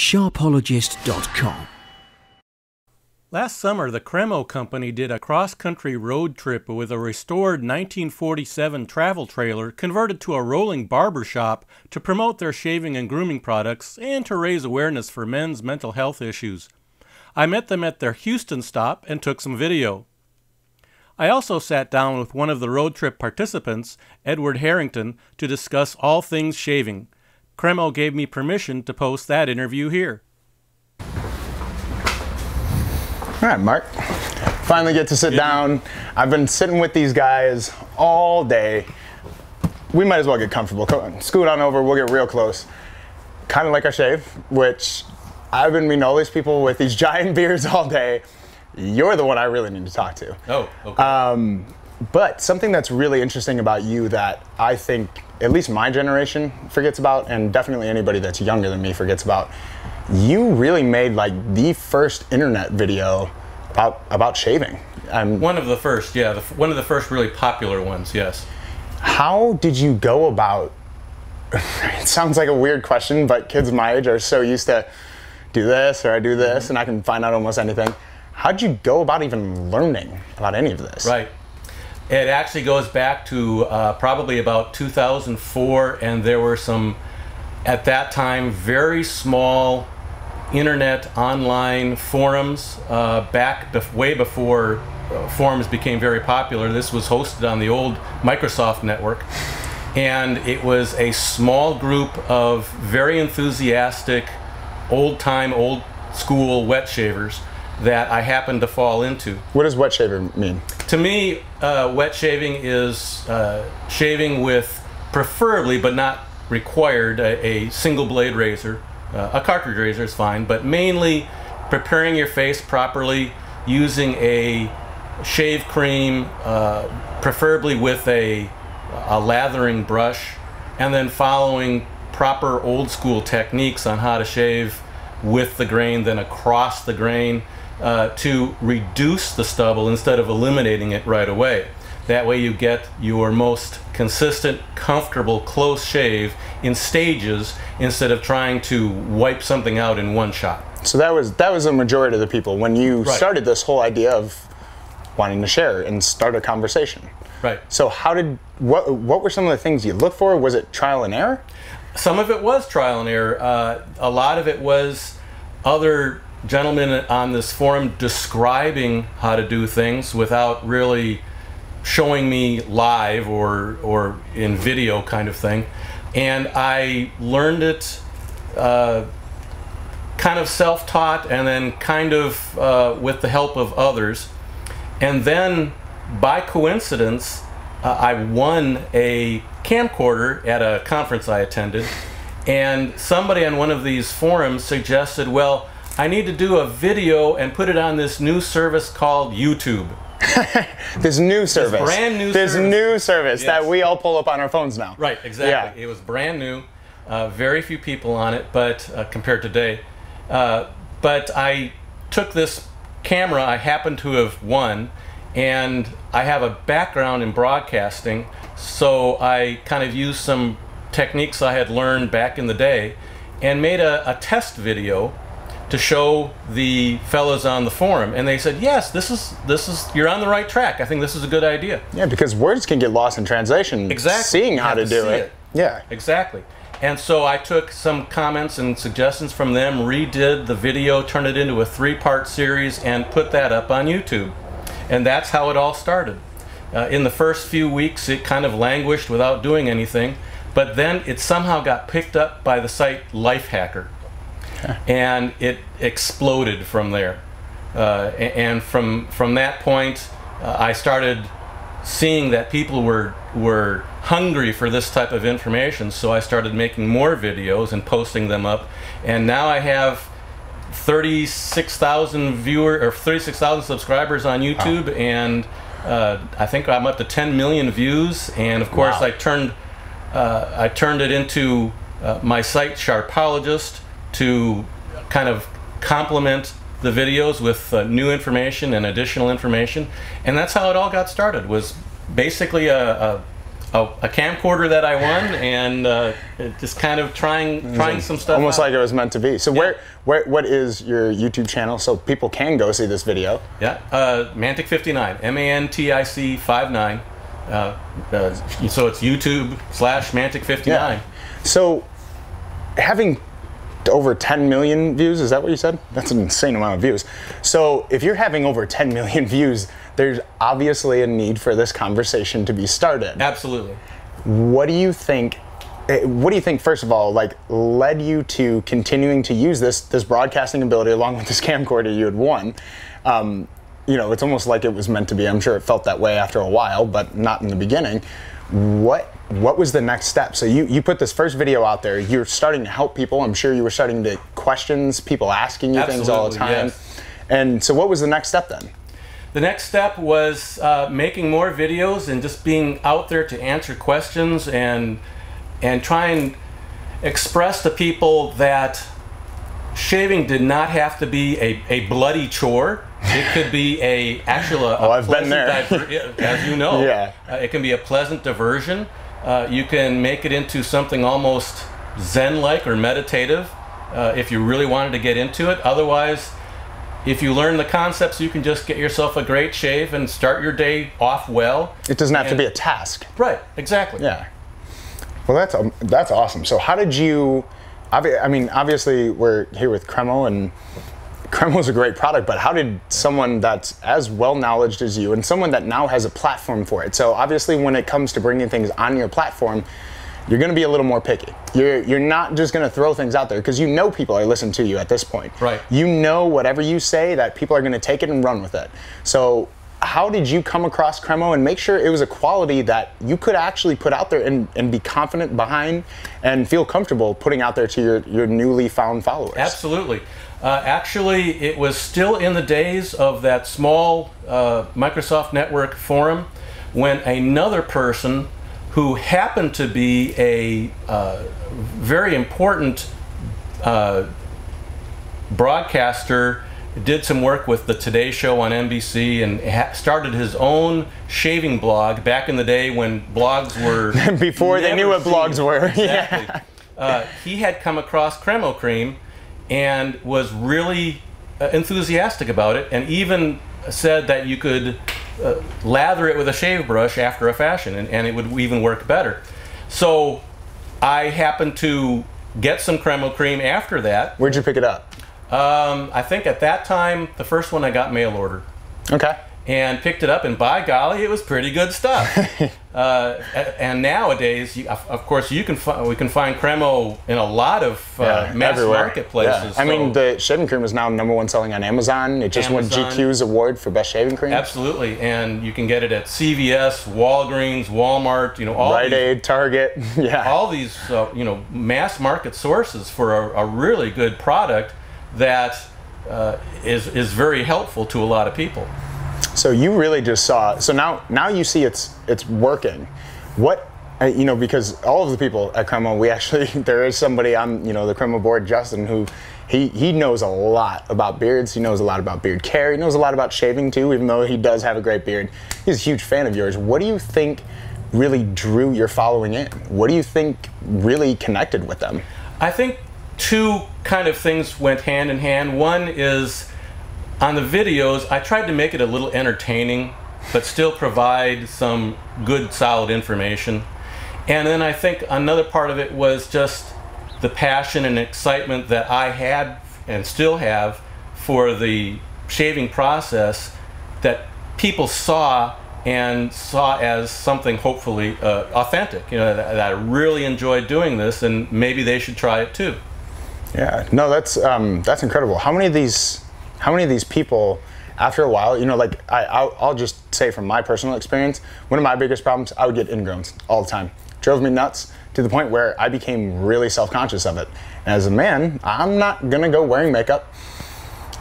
Sharpologist.com. Last summer, the Cremo Company did a cross-country road trip with a restored 1947 travel trailer converted to a rolling barbershop to promote their shaving and grooming products and to raise awareness for men's mental health issues. I met them at their Houston stop and took some video. I also sat down with one of the road trip participants, Edward Harrington, to discuss all things shaving. Cremo gave me permission to post that interview here. All right, Mark. Finally get to sit down. I've been sitting with these guys all day. We might as well get comfortable. Scoot on over, we'll get real close. Kind of like I shave, which I've been meeting all these people with these giant beards all day. You're the one I really need to talk to. Oh, okay. But something that's really interesting about you that I think at least my generation forgets about, and definitely anybody that's younger than me forgets about, you really made like the first internet video about shaving. One of the first, yeah. One of the first really popular ones, yes. How did you go about, it sounds like a weird question, but kids my age are so used to do this or I do this and I can find out almost anything. How did you go about even learning about any of this? Right. It actually goes back to probably about 2004, and there were some, at that time, very small internet online forums way before forums became very popular. This was hosted on the old Microsoft network, and it was a small group of very enthusiastic old school wet shavers that I happened to fall into. What does wet shaver mean? To me, wet shaving is shaving with, preferably but not required, a single blade razor. A cartridge razor is fine, but mainly preparing your face properly, using a shave cream, preferably with a lathering brush, and then following proper old school techniques on how to shave with the grain, then across the grain, to reduce the stubble instead of eliminating it right away. That way you get your most consistent, comfortable, close shave in stages instead of trying to wipe something out in one shot. So that was a majority of the people when you started this whole idea of wanting to share and start a conversation. Right. So what were some of the things you looked for? Was it trial and error? Some of it was trial and error. A lot of it was other gentlemen on this forum describing how to do things without really showing me live or in video kind of thing. And I learned it kind of self-taught and then kind of with the help of others. And then by coincidence, I won a camcorder at a conference I attended, and somebody on one of these forums suggested, well, I need to do a video and put it on this new service called YouTube. This new service. This brand new this service. New service Yes. that we all pull up on our phones now. Right, exactly. Yeah. It was brand new. Very few people on it, but compared to today. But I took this camera I happened to have won, and I have a background in broadcasting, so I kind of used some techniques I had learned back in the day and made a test video to show the fellows on the forum, and they said, yes, this is you're on the right track. I think this is a good idea. Yeah, because words can get lost in translation. Exactly. Seeing how to do it. Yeah. Exactly. And so I took some comments and suggestions from them, redid the video, turned it into a 3-part series, and put that up on YouTube. And that's how it all started. In the first few weeks, it kind of languished without doing anything, but then it somehow got picked up by the site Lifehacker. And it exploded from there. And from that point, I started seeing that people were hungry for this type of information, so I started making more videos and posting them up. And now I have 36,000 viewers or 36,000 subscribers on YouTube, wow. And I think I'm up to 10 million views. And of course, wow. I turned it into my site Sharpologist to kind of complement the videos with new information and additional information, and that's how it all got started. Was basically a a camcorder that I won, and just kind of trying some stuff almost out. like it was meant to be. So Yeah. what is your YouTube channel so people can go see this video? Yeah, Mantic 59, MANTIC 59. So it's YouTube/Mantic 59. Yeah. So having over 10 million views, is that what you said? That's an insane amount of views. So if you're having over 10 million views, there's obviously a need for this conversation to be started. Absolutely. What do you think, first of all, like led you to continuing to use this broadcasting ability along with this camcorder you had won? You know, it's almost like it was meant to be. I'm sure it felt that way after a while, but not in the beginning. What was the next step? So you put this first video out there. You're starting to help people. I'm sure you were starting to questions, people asking you things all the time. Yes. And so what was the next step then? The next step was making more videos and just being out there to answer questions and try and express to people that shaving did not have to be a bloody chore. It could be actually a I've been there. As you know. Yeah. It can be a pleasant diversion. You can make it into something almost Zen-like or meditative if you really wanted to get into it. Otherwise, if you learn the concepts, you can just get yourself a great shave and start your day off well. It doesn't have to be a task. Right, exactly. Yeah. Well, that's awesome. So how did you, I mean, obviously we're here with Cremo, and Cremo's a great product, but how did someone that's as well-knowledged as you and someone that now has a platform for it, so obviously when it comes to bringing things on your platform, you're going to be a little more picky. You're not just going to throw things out there because you know people are listening to you at this point. Right. You know whatever you say that people are going to take it and run with it. So how did you come across Cremo and make sure it was a quality that you could actually put out there and be confident behind and feel comfortable putting out there to your newly found followers? Absolutely. Actually, it was still in the days of that small Microsoft Network forum when another person who happened to be a very important broadcaster did some work with the Today Show on NBC and started his own shaving blog back in the day when blogs were before they knew what blogs were. Exactly. Yeah. He had come across Cremo Cream and was really enthusiastic about it, and even said that you could lather it with a shave brush after a fashion, and it would even work better. So I happened to get some Cremo Cream after that. Where'd you pick it up? I think at that time, the first one I got mail order. Okay. And picked it up, and by golly, it was pretty good stuff. And nowadays, of course, we can find Cremo in a lot of mass marketplaces. Yeah. I mean, the shaving cream is now #1 selling on Amazon. It just won GQ's award for best shaving cream. Absolutely, and you can get it at CVS, Walgreens, Walmart. You know, all Rite Aid, Target. Yeah. All these you know, mass market sources for a really good product that is very helpful to a lot of people. So you really just saw, so now you see it's working. What, you know, because all of the people at Cremo, we actually, there is somebody on, you know, the Cremo board, Justin, who he knows a lot about beards. He knows a lot about beard care. He knows a lot about shaving too, even though he does have a great beard. He's a huge fan of yours. What do you think really drew your following in? What do you think really connected with them? I think two kind of things went hand in hand. One is, on the videos, I tried to make it a little entertaining, but still provide some good, solid information. And then I think another part of it was just the passion and excitement that I had and still have for the shaving process that people saw as something hopefully authentic. You know, that I really enjoyed doing this, and maybe they should try it too. Yeah, no, that's incredible. How many of these people, after a while, you know, like I'll just say from my personal experience, one of my biggest problems, I would get ingrowns all the time. Drove me nuts to the point where I became really self-conscious of it. And as a man, I'm not gonna go wearing makeup.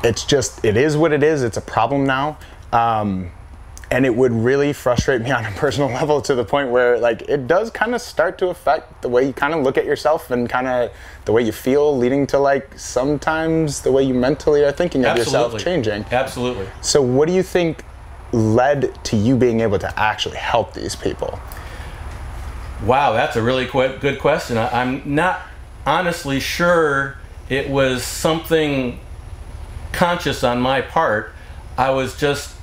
It's just, it is what it is. It's a problem now. And it would really frustrate me on a personal level to the point where, like, it does kind of start to affect the way you kind of look at yourself and kind of the way you feel, leading to, like, sometimes the way you mentally are thinking of yourself changing. Absolutely. So what do you think led to you being able to actually help these people? Wow, that's a really good question. I'm not honestly sure it was something conscious on my part. I was just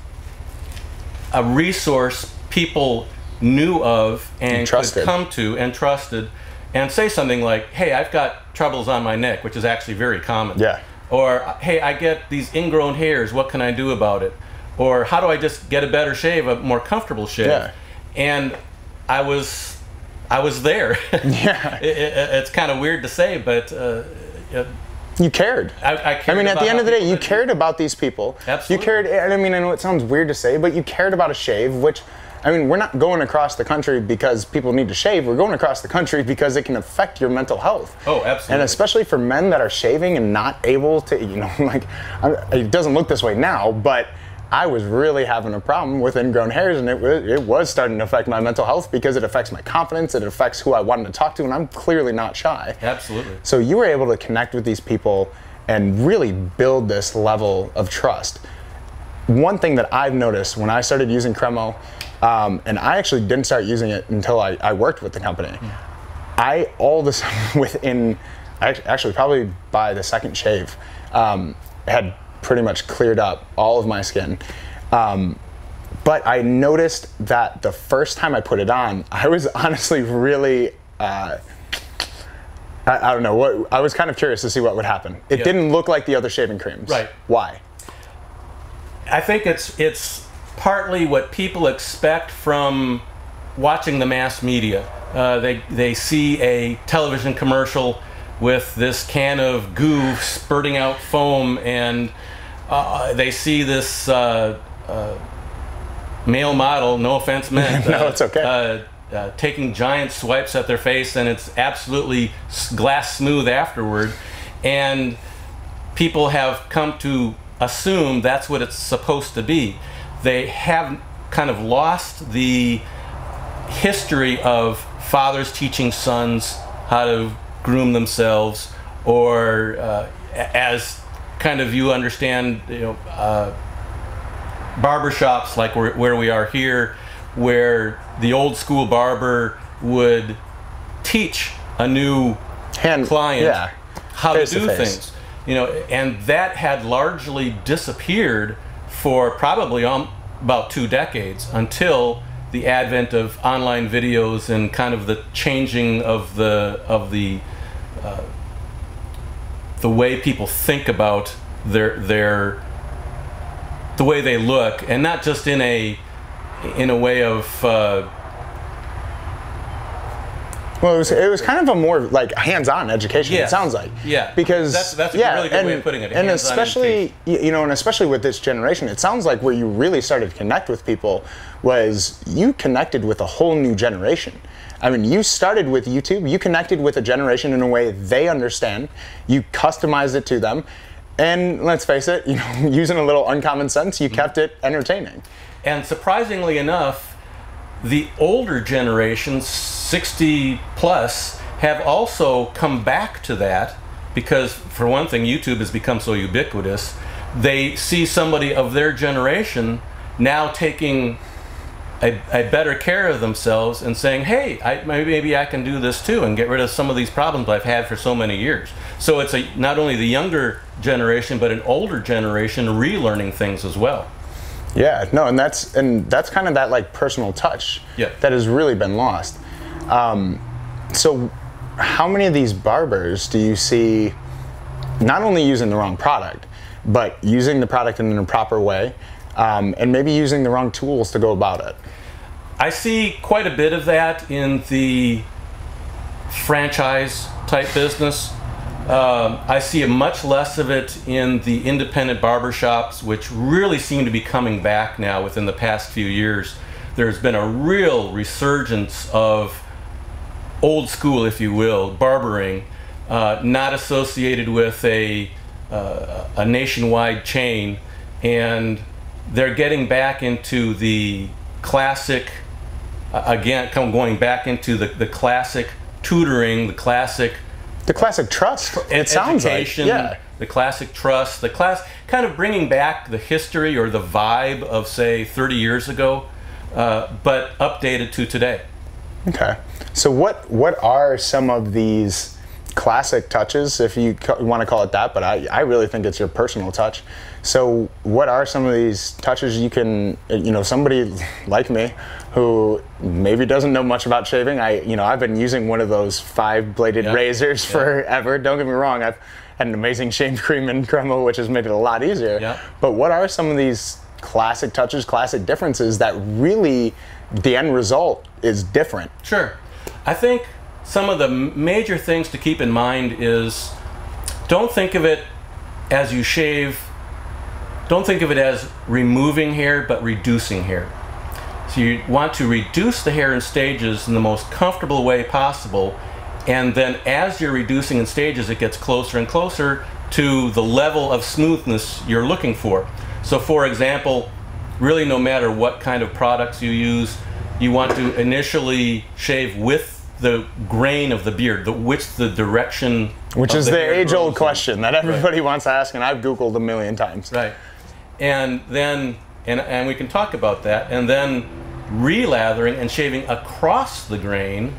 a resource people knew of and could come to and trusted, and say something like, hey, I've got troubles on my neck, which is actually very common. Yeah. Or, hey, I get these ingrown hairs, what can I do about it? Or how do I just get a better shave, a more comfortable shave? Yeah. And I was there. Yeah. It's kind of weird to say, but you cared. I cared. I mean, at the end of the day, you cared about these people. Absolutely. You cared, and I mean, I know it sounds weird to say, but you cared about a shave, which, I mean, we're not going across the country because people need to shave. We're going across the country because it can affect your mental health. Oh, absolutely. And especially for men that are shaving and not able to, you know, like, it doesn't look this way now, but I was really having a problem with ingrown hairs, and it was starting to affect my mental health because it affects my confidence, it affects who I wanted to talk to, and I'm clearly not shy. Absolutely. So you were able to connect with these people and really build this level of trust. One thing that I've noticed when I started using Cremo, and I actually didn't start using it until I worked with the company. I all of a sudden within, actually probably by the second shave, had pretty much cleared up all of my skin. But I noticed that the first time I put it on, I was honestly really, I don't know, I was kind of curious to see what would happen. It didn't look like the other shaving creams. Right. Why? I think it's partly what people expect from watching the mass media. They see a television commercial with this can of goo spurting out foam, and they see this male model, no offense meant, no, it's okay, taking giant swipes at their face, and it's absolutely glass smooth afterward, and people have come to assume that's what it's supposed to be. They have kind of lost the history of fathers teaching sons how to groom themselves, or as kind of you understand, you know, barbershops like where we are here, where the old school barber would teach a new client how to do things, you know, and that had largely disappeared for probably about 2 decades, until the advent of online videos and kind of the changing of the way people think about the way they look, and not just in a way of well, it was kind of a more like hands-on education. It sounds like, because that's a really good way of putting it. And especially, you know, and especially with this generation, it sounds like where you really started to connect with people was you connected with a whole new generation. I mean, you started with YouTube, you connected with a generation in a way they understand, you customized it to them, and let's face it, you know, using a little uncommon sense, you kept it entertaining. And surprisingly enough, the older generations, 60 plus, have also come back to that, because for one thing, YouTube has become so ubiquitous. They see somebody of their generation now taking a better care of themselves and saying, hey, maybe I can do this too and get rid of some of these problems I've had for so many years. So it's not only the younger generation, but an older generation relearning things as well. Yeah, no, and that's kind of that like personal touch that has really been lost. So how many of these barbers do you see not only using the wrong product, but using the product in a proper way, and maybe using the wrong tools to go about it? I see quite a bit of that in the franchise type business. I see much less of it in the independent barbershops, which really seem to be coming back now within the past few years. There's been a real resurgence of old school, if you will, barbering, not associated with a nationwide chain, and they're getting back into the classic, again, going back into the classic tutoring, the classic trust. It sounds like, the classic trust, kind of bringing back the history or the vibe of, say, 30 years ago, but updated to today. Okay. So what are some of these classic touches, if you want to call it that, but I really think it's your personal touch. So what are some of these touches you can, somebody like me who maybe doesn't know much about shaving, I've been using one of those 5-bladed razors forever. Don't get me wrong, I've had an amazing shave cream and cremo, which has made it a lot easier. Yeah. But what are some of these classic touches, classic differences that really the end result is different? Sure. I think some of the major things to keep in mind is, don't think of it as you shave, don't think of it as removing hair, but reducing hair. So you want to reduce the hair in stages in the most comfortable way possible, and then as you're reducing in stages, it gets closer and closer to the level of smoothness you're looking for. So for example, really no matter what kind of products you use, you want to initially shave with the grain of the beard, the direction. Which is the age-old question that everybody wants to ask, and I've Googled a million times. Right. And then, and we can talk about that, and then relathering and shaving across the grain,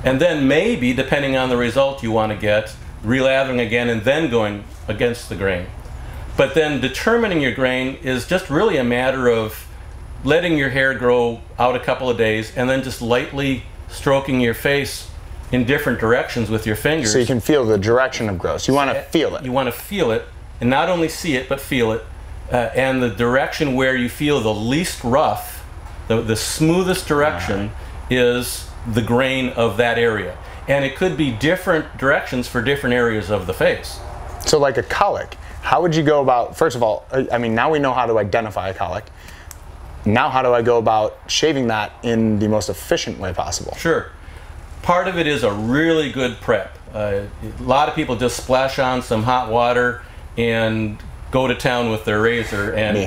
and then maybe, depending on the result you want to get, relathering again and then going against the grain. But then determining your grain is just really a matter of letting your hair grow out a couple of days and then just lightly stroking your face in different directions with your fingers. So you can feel the direction of growth. You want to feel it. You want to feel it, and not only see it, but feel it. And the direction where you feel the least rough, the smoothest direction, is the grain of that area. And it could be different directions for different areas of the face. So like a colic, how would you go about, first of all, I mean, now we know how to identify a colic. Now how do I go about shaving that in the most efficient way possible? Sure. Part of it is a really good prep. A lot of people just splash on some hot water and go to town with their razor, and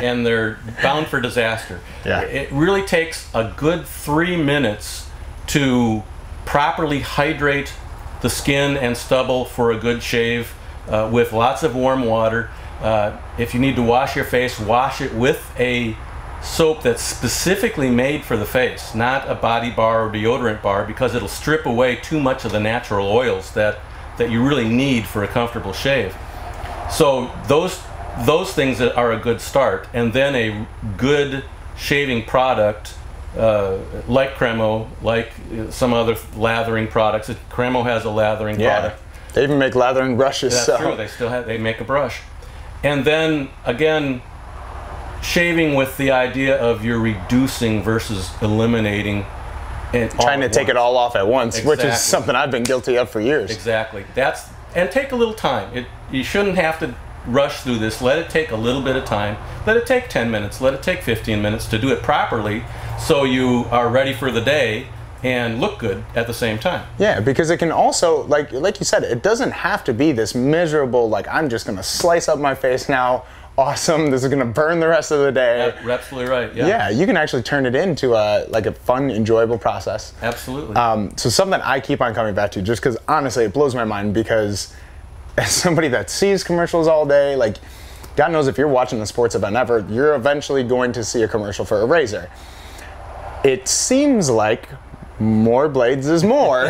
and they're bound for disaster. Yeah. It really takes a good 3 minutes to properly hydrate the skin and stubble for a good shave with lots of warm water. If you need to wash your face, wash it with a soap that's specifically made for the face, not a body bar or deodorant bar, because it'll strip away too much of the natural oils that you really need for a comfortable shave. So those things are a good start, and then a good shaving product like Cremo, like some other lathering products. Cremo has a lathering product. They even make lathering brushes. That's true. They make a brush. And then again, shaving with the idea of you're reducing versus eliminating, and trying to take it all off at once, which is something I've been guilty of for years. Exactly. And take a little time. You shouldn't have to rush through this. Let it take a little bit of time. Let it take 10 minutes. Let it take 15 minutes to do it properly, so you are ready for the day and look good at the same time. Yeah, because it can also, like you said, it doesn't have to be this miserable, like, I'm just going to slice up my face now. Awesome, this is going to burn the rest of the day. You're absolutely right, yeah. Yeah, you can actually turn it into a fun, enjoyable process. Absolutely. So something I keep on coming back to, just because honestly it blows my mind, because as somebody that sees commercials all day, like, God knows if you're watching a sports event ever, you're eventually going to see a commercial for a razor. It seems like more blades is more.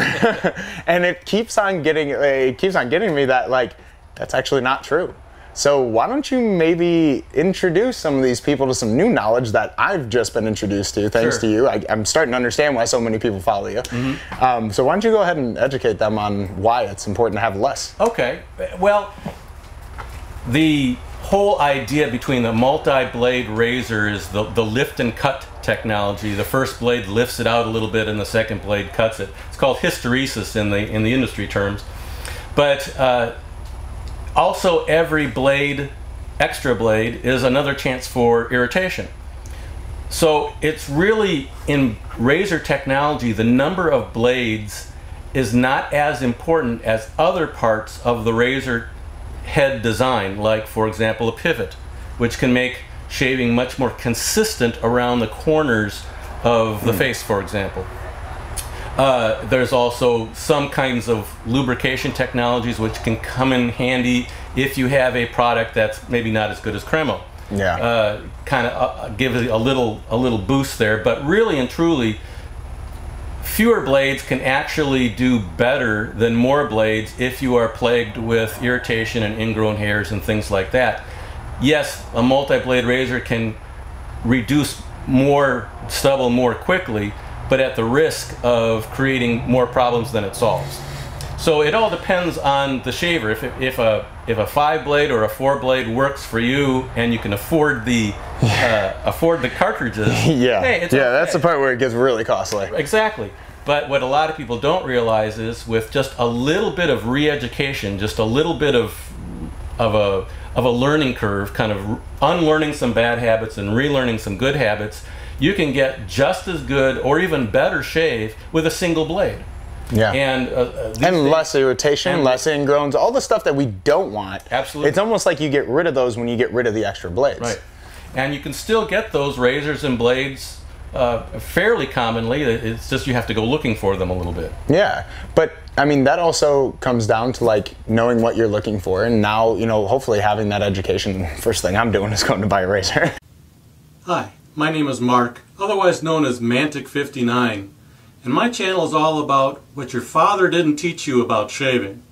And it keeps on getting me that, like, that's actually not true. So why don't you maybe introduce some of these people to some new knowledge that I've just been introduced to, thanks to you. I'm starting to understand why so many people follow you. So why don't you go ahead and educate them on why it's important to have less? Okay. Well, the whole idea between the multi-blade razor is the lift and cut technology. The first blade lifts it out a little bit and the second blade cuts it. It's called hysteresis in the industry terms. But also, every blade, extra blade, is another chance for irritation. So it's really, in razor technology, the number of blades is not as important as other parts of the razor head design, like, for example, a pivot, which can make shaving much more consistent around the corners of the face, for example. There's also some kinds of lubrication technologies which can come in handy if you have a product that's maybe not as good as Cremo. Yeah. Kind of gives a little boost there, but really and truly, fewer blades can actually do better than more blades if you are plagued with irritation and ingrown hairs and things like that. Yes, a multi-blade razor can reduce more stubble more quickly, but at the risk of creating more problems than it solves. So it all depends on the shaver. If a 5-blade or a 4-blade works for you and you can afford the cartridges, yeah, hey, it's yeah, okay. That's the part where it gets really costly. Exactly. But what a lot of people don't realize is with just a little bit of re-education, just a little bit of a learning curve, kind of unlearning some bad habits and relearning some good habits, you can get just as good or even better shave with a single blade. Yeah. And less irritation, and less ingrowns, all the stuff that we don't want. Absolutely. It's almost like you get rid of those when you get rid of the extra blades. Right. And you can still get those razors and blades fairly commonly. It's just you have to go looking for them a little bit. Yeah. But I mean, that also comes down to like knowing what you're looking for, and now, you know, hopefully having that education. First thing I'm doing is going to buy a razor. Hi, my name is Mark, otherwise known as Mantic59. And my channel is all about what your father didn't teach you about shaving.